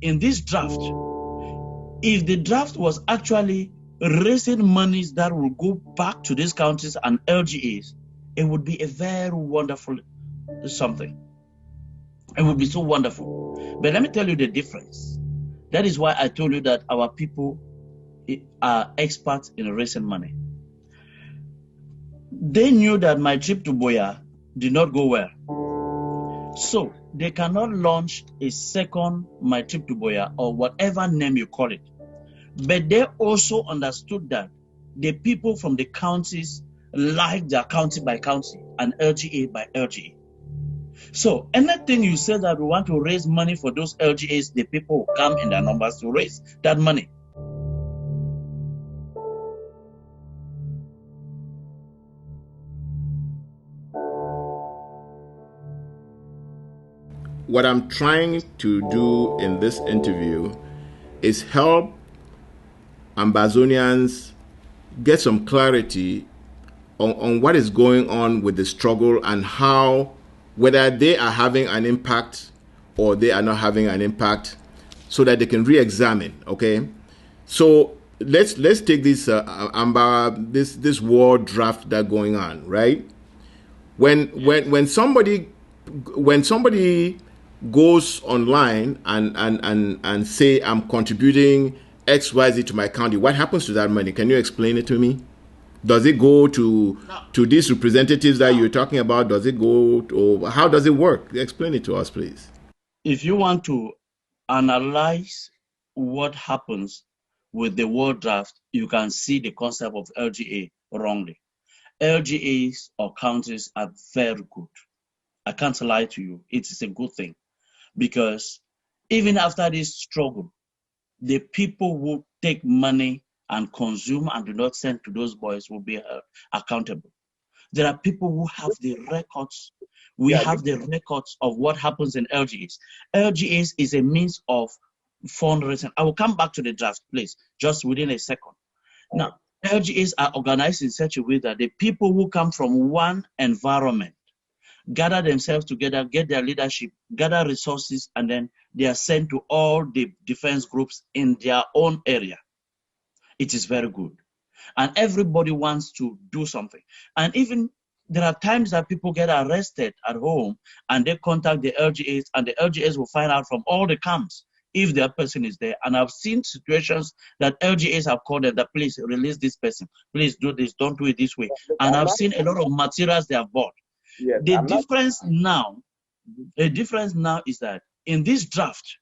in this draft, if the draft was actually raising monies that will go back to these counties and LGAs, it would be a very wonderful something. It would be so wonderful. But let me tell you the difference. That is why I told you that our people are experts in raising money. They knew that my trip to Boya did not go well. So they cannot launch a second my trip to Boya or whatever name you call it. But they also understood that the people from the counties like their county by county and LGA by LGA. So anything you say that we want to raise money for those LGAs, the people will come in their numbers to raise that money. What I'm trying to do in this interview is help Ambazonians get some clarity on what is going on with the struggle and how, whether they are having an impact or they are not having an impact, so that they can re-examine. Okay, so let's take this Amba, this war draft that's going on, right? When somebody goes online and say I'm contributing XYZ to my county, what happens to that money? Can you explain it to me? Does it go to these representatives that you're talking about? Does it go to, how does it work? Explain it to us, please. If you want to analyze what happens with the war draft, you can see the concept of LGA wrongly. LGAs or counties are very good. I can't lie to you. It is a good thing, because even after this struggle, the people who take money and consume and do not send to those boys will be accountable. There are people who have the records. We have the records of what happens in LGAs. LGAs is a means of fundraising. I will come back to the draft, please, just within a second. Now, LGAs are organized in such a way that the people who come from one environment gather themselves together, get their leadership, gather resources, and then they are sent to all the defense groups in their own area. It is very good. And everybody wants to do something. And even there are times that people get arrested at home and they contact the LGAs, and the LGAs will find out from all the camps if their person is there. And I've seen situations that LGAs have called them that please release this person, please do this, don't do it this way. And I've seen a lot of materials they have bought. Yes, The difference now is that in this draft,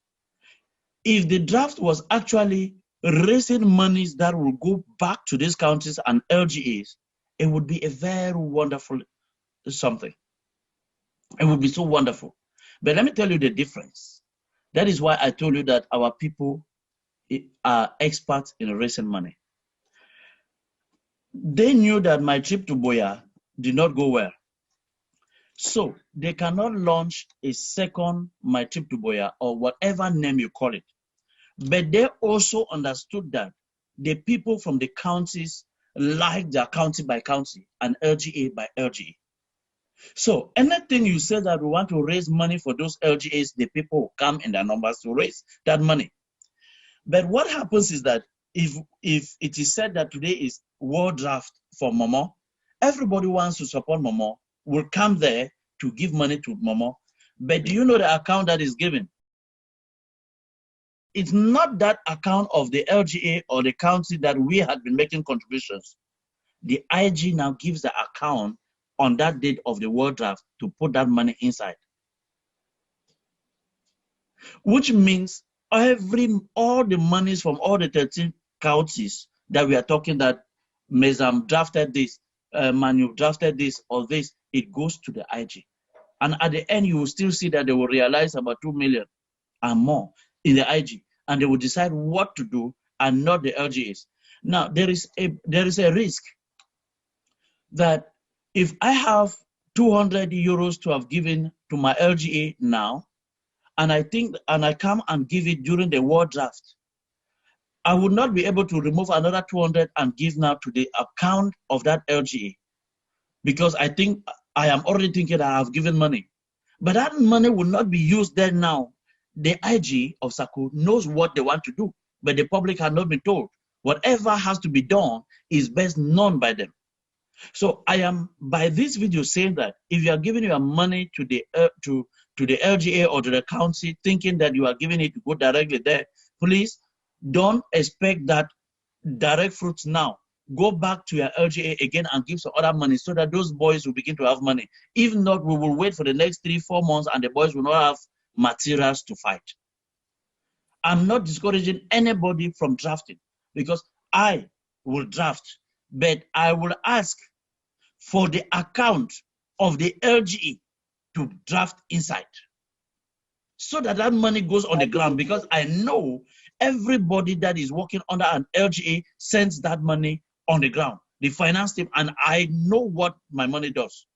if the draft was actually raising monies that will go back to these counties and LGAs, it would be a very wonderful something. It would be so wonderful. But let me tell you the difference. That is why I told you that our people are experts in raising money. They knew that my trip to Boya did not go well. So they cannot launch a second my trip to Boya or whatever name you call it. But they also understood that the people from the counties like their county by county and LGA by LGA. So anything you say that we want to raise money for those LGAs, the people will come in their numbers to raise that money. But what happens is that if it is said that today is war draft for Momo, everybody wants to support Momo, will come there to give money to Momo. But do you know the account that is given? It's not that account of the LGA or the county that we had been making contributions. The IG now gives the account on that date of the war draft to put that money inside. Which means all the monies from all the 13 counties that we are talking that Mezam drafted this, Manu drafted this or this, it goes to the IG. And at the end, you will still see that they will realize about 2 million and more in the IG, and they will decide what to do and not the LGAs. Now, there is a risk that if I have 200 euros to have given to my LGA now, and I come and give it during the war draft, I would not be able to remove another 200 and give now to the account of that LGA, because I think I am already thinking that I have given money. But that money will not be used there now the IG of Sikod knows what they want to do, but the public has not been told. Whatever has to be done is best known by them. So I am by this video saying that if you are giving your money to the LGA or to the county, thinking that you are giving it to go directly there, please don't expect that direct fruits now. Go back to your LGA again and give some other money so that those boys will begin to have money. If not, we will wait for the next 3-4 months and the boys will not have materials to fight. I'm not discouraging anybody from drafting because I will draft, but I will ask for the account of the LGA to draft inside so that that money goes on the ground, because I know everybody that is working under an LGA sends that money on the ground, the finance team, and I know what my money does.